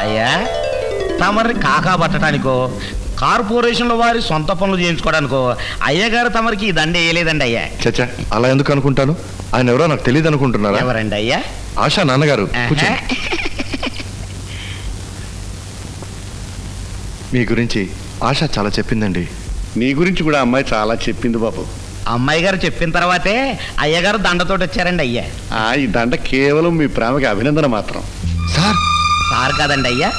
అయ్యా తమరిని కాకా పట్టడానికో కార్పొరేషన్లో వారి సొంత పనులు చేయించుకోవడానికో అయ్యగారు తమరికి ఈ దండ వేయలేదండి అయ్యా. చచ్చా, అలా ఎందుకు అనుకుంటాను? ఆయన ఎవరో నాకు తెలియదు అనుకుంటున్నారా? ఎవరండి అయ్యా? ఆశా నాన్నగారు. మీ గురించి ఆశ చాలా చెప్పిందండి. నీ గురించి కూడా అమ్మాయి చాలా చెప్పింది బాబు. అమ్మాయి గారు చెప్పిన తర్వాతే అయ్యగారు దండతోటి వచ్చారండి అయ్యా. ఈ దండ కేవలం మీ ప్రేమకి అభినందన మాత్రం. సార్ సార్ కాదండి అయ్యా,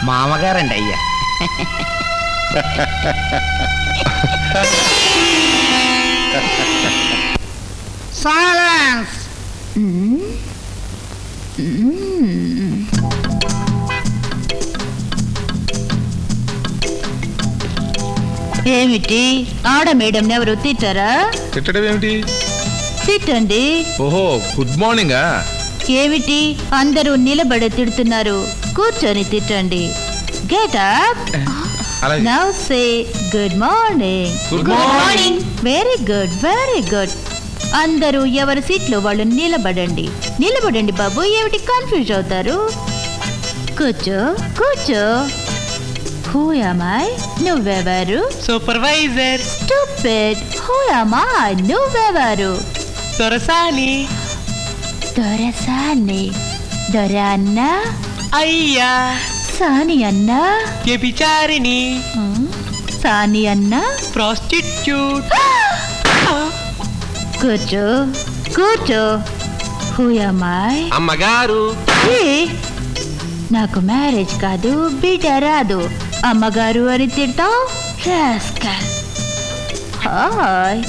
మామగారండి అయ్యా. సైలెన్స్. ఏమిటి ఆడ మేడం ఎవరు తిట్టారా? తిట్టడం ఏమిటి? తిట్టండి. ఓహో, గుడ్ మార్నింగా? ఏమిటి అందరూ నిలబడి తిడుతున్నారు? కూర్చొని తిట్టండి. Get up. Now say good morning. Good morning. Very good, very good. అందరూ ఎవరి సీట్లో వాళ్ళు నిలబడండి. నిలబడండి బాబు, ఏమిటి కన్ఫ్యూజ్ అవుతారు? కూర్చో కూర్చో. Who am I? నువ్వెవరు? Supervisor. Stupid. Who am I? నువ్వెవరు? దొరసాని. దొరసాని. దొర అన్న. అయ్యా. సాని అన్న. వ్యభిచారిణి. సాని అన్న. ప్రాస్టిట్యూట్. కూర్చో కూర్చో. Who am I? అమ్మగారు. నాకు మ్యారేజ్ కాదు, బిడ్డ రాదు. అమ్మగారు అని తిడతావు? హాయ్.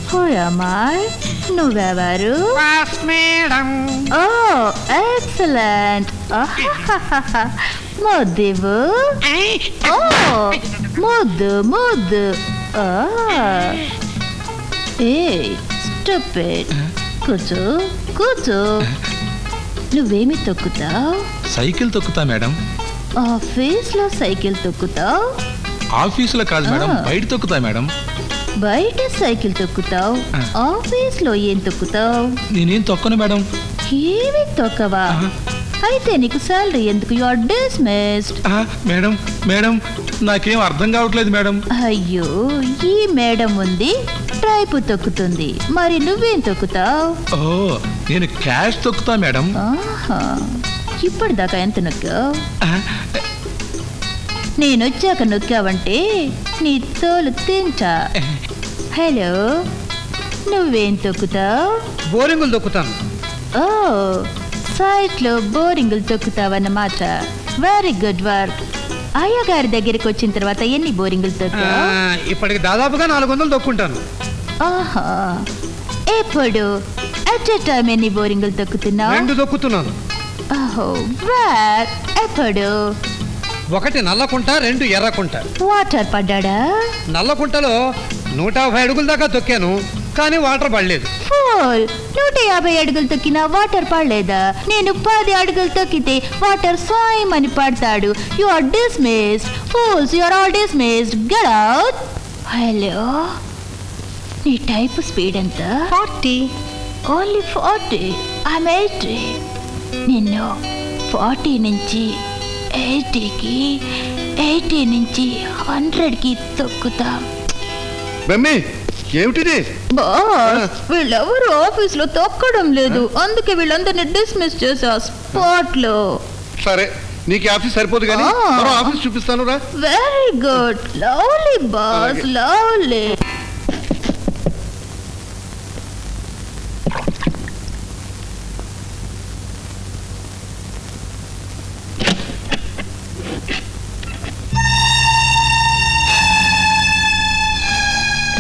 Who am I? నువ్వెవరు? ఓ ఎక్సలెంట్. ముద్దివు. ఓ ముద్దు ముద్దు. ఏ స్టూపిడ్. కూర్చో కూర్చో. నువ్వేమి తొక్కుతావు? సైకిల్ తొక్కుతా మేడం. ఆఫీస్లో సైకిల్ తొక్కుతావు? ఆఫీసులో కాదు మేడం, బయట తొక్కుతా మేడం. బయట సైకిల్ తొక్కుతావు, ఆఫీస్లో ఏం తొక్కుతావు? నేనేం తొక్కను మేడం. ఏమి తొక్కవా? అయితే నీకు సాలరీ ఎందుకు? You are dismissed. Madam madam నాకేం అర్థం కావట్లేదు మేడం. అయ్యో, ఈ మేడం ఉంది, టైపు తొక్కుతుంది. మరి నువ్వేం తొక్కుతావు? ఓ, నేను క్యాష్ తొక్కుతా మేడం. ఇప్పటిదాకా ఎంత నొక్కావు? నేను వచ్చాక నొక్కావంటే నీ తోలు తింటా. హలో, నువ్వేం తొక్కుతావు? బోరింగులు తొక్కుతాను. ఓ, సైట్లో బోరింగులు తొక్కుతావన్నమాట. Very good work. అయ్యగారి దగ్గరికి వచ్చిన తర్వాత ఎన్ని బోరింగులు తొక్కావు? ఇప్పటికి దాదాపుగా 400 తొక్కుంటాను. ఆహా, ఎప్పుడు అట్ ఎ టైం ఎన్ని బోరింగులు తొక్కుతున్నావు? 2 తొక్కుతున్నాను. ఓహో, వేర్ ఎప్పుడు? 1 నల్లకుంట, 2 ఎర్రకుంట. వాటర్ పడ్డాడా? నల్లకుంటలో 150 అడుగుల దాకా తొక్కాను, కానీ వాటర్ పడలేదు. ఫూల్, 150 అడుగులు తొక్కినా వాటర్ పడలేదా? నేను 10 అడుగులు తొక్కితే వాటర్ సాయమని పడతాడు. You are dismissed. Fools, you are all dismissed. Get out. Hello, నీ టైప్ స్పీడ్ ఎంత? 40. ఓన్లీ 40. ఐఎమ్ 80. నిన్ను 40 నుంచి 80కి, 80 నుంచి 100కి తొక్కుతా. బెమ్మి, ఏమిటిది? బాస్, వీళ్ళెవరు ఆఫీస్ లో తొక్కడం లేదు, అందుకే వీళ్ళందరినీ డిస్మిస్ చేసా స్పాట్ లో. సరే, నీకు ఆఫీస్ సరిపోదు కానీ మరో ఆఫీస్ చూపిస్తాను రా. Very good, lovely boss, lovely.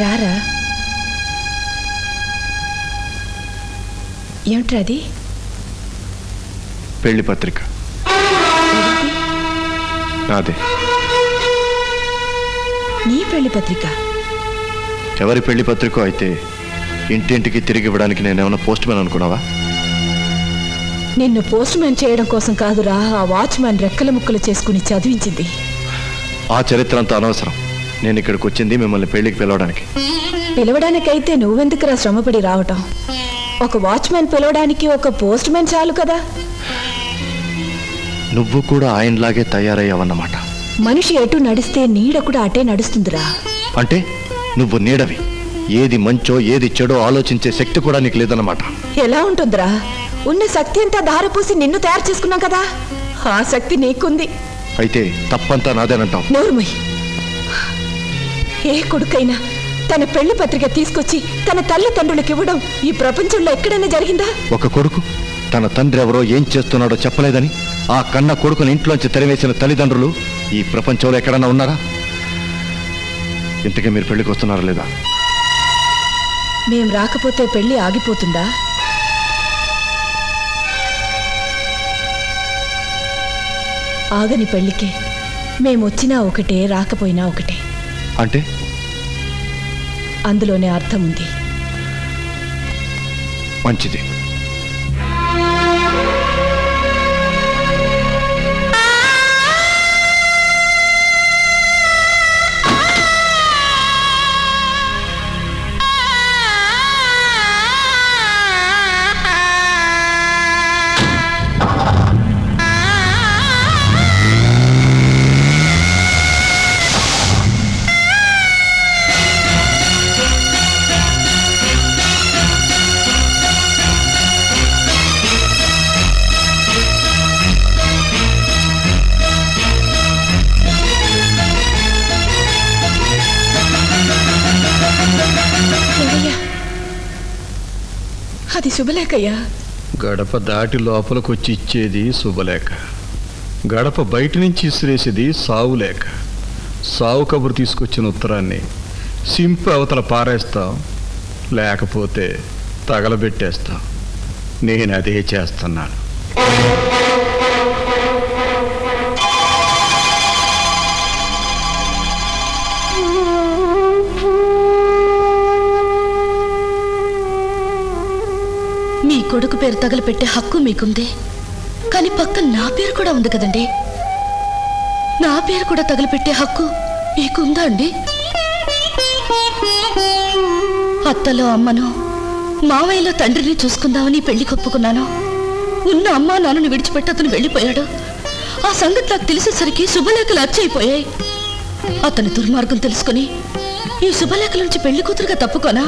రారా. ఏమిట్రా అది? పెళ్లి పత్రిక. నాదే. నీ పెళ్లి పత్రిక? ఎవరి పెళ్లి పత్రిక అయితే ఇంటింటికి తిరిగి ఇవ్వడానికి నేనేమన్నా పోస్ట్ మ్యాన్ అనుకున్నావా? నిన్ను పోస్ట్ మ్యాన్ చేయడం కోసం కాదురా ఆ వాచ్మ్యాన్ రెక్కల ముక్కలు చేసుకుని చదివించింది. ఆ చరిత్ర అంతా అనవసరం. నేను ఇక్కడికి వచ్చింది మిమ్మల్ని పెళ్లికి పిలవడానికి. పిలవడానికైతే నువ్వెందుకురా శ్రమపడి రావటం? ఒక వాచ్మ్యాన్ పిలవడానికి ఒక పోస్ట్ మ్యాన్ చాలు కదా. నువ్వు కూడా ఆయనలాగే తయారయ్యావన్నమాట. మనిషి ఎటు నడిస్తే నీడ కూడా అటే నడుస్తుందిరా. అంటే నువ్వు నీడవి. ఏది మంచో ఏది చెడో ఆలోచించే శక్తి కూడా నీకు లేదన్నమాట. ఎలా ఉంటుందిరా? ఉన్న శక్తి అంతా దారిపూసి నిన్ను తయారు చేసుకున్నాం కదా, ఆ శక్తి నీకుంది. అయితే తప్పంతా నాదేనంటావు. నోరుమోయ్. ఏ కొడుకైనా తన పెళ్లి పత్రిక తీసుకొచ్చి తన తల్లిదండ్రులకు ఇవ్వడం ఈ ప్రపంచంలో ఎక్కడైనా జరిగిందా? ఒక కొడుకు తన తండ్రి ఎవరో ఏం చేస్తున్నాడో చెప్పలేదని ఆ కన్న కొడుకుని ఇంట్లోంచి తెరవేసిన తల్లిదండ్రులు ఈ ప్రపంచంలో ఎక్కడన్నా ఉన్నారా? ఇంతకీ మీరు పెళ్లికి వస్తున్నారా లేదా? మేం రాకపోతే పెళ్లి ఆగిపోతుందా? ఆగని పెళ్లికే మేమొచ్చినా ఒకటే, రాకపోయినా ఒకటే. అంటే అందులోనే అర్థం ఉంది. మంచిది. అది శుభలేఖయ్యా. గడప దాటి లోపలికొచ్చి ఇచ్చేది శుభలేఖ, గడప బయట నుంచి ఇసిరేసేది సావులేఖ. సావు కబురు తీసుకొచ్చిన ఉత్తరాన్ని సింపు అవతల పారేస్తాం, లేకపోతే తగలబెట్టేస్తాం. నేను అదే చేస్తున్నాను. మీ కొడుకు పేరు తగలపెట్టే హక్కు మీకుంది, కానీ పక్కన నా పేరు కూడా ఉంది కదండి. నా పేరు కూడా తగలపెట్టే హక్కు మీకుందా అండి? అత్తలో అమ్మను, మావయ్యలో తండ్రిని చూసుకుందామని పెళ్లి కొప్పుకున్నాను. ఉన్న అమ్మా నాన్నను విడిచిపెట్టి అతను వెళ్ళిపోయాడు. ఆ సంగతి నాకు తెలిసేసరికి శుభలేఖలు అచ్చయిపోయాయి. అతని దుర్మార్గం తెలుసుకుని ఈ శుభలేఖల నుంచి పెళ్లి కూతురుగా తప్పుకోనా?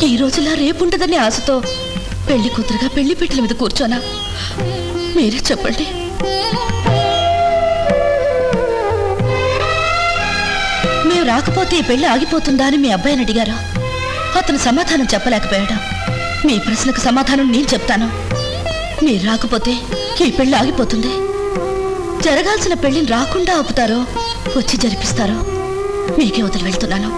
ఈ రోజులా రేపుంటదనే ఆశతో పెళ్లి కూతురుగా పెళ్లి పీటల మీద కూర్చోనా? మీరే చెప్పండి. మేము రాకపోతే ఈ పెళ్లి ఆగిపోతుందా అని మీ అబ్బాయిని అడిగారు. అతను సమాధానం చెప్పలేకపోయాడు. మీ ప్రశ్నకు సమాధానం నేను చెప్తాను. మీరు రాకపోతే ఈ పెళ్లి ఆగిపోతుంది. జరగాల్సిన పెళ్లిని రాకుండా ఆపుతారో వచ్చి జరిపిస్తారో మీకే వదిలి వెళ్తున్నాను.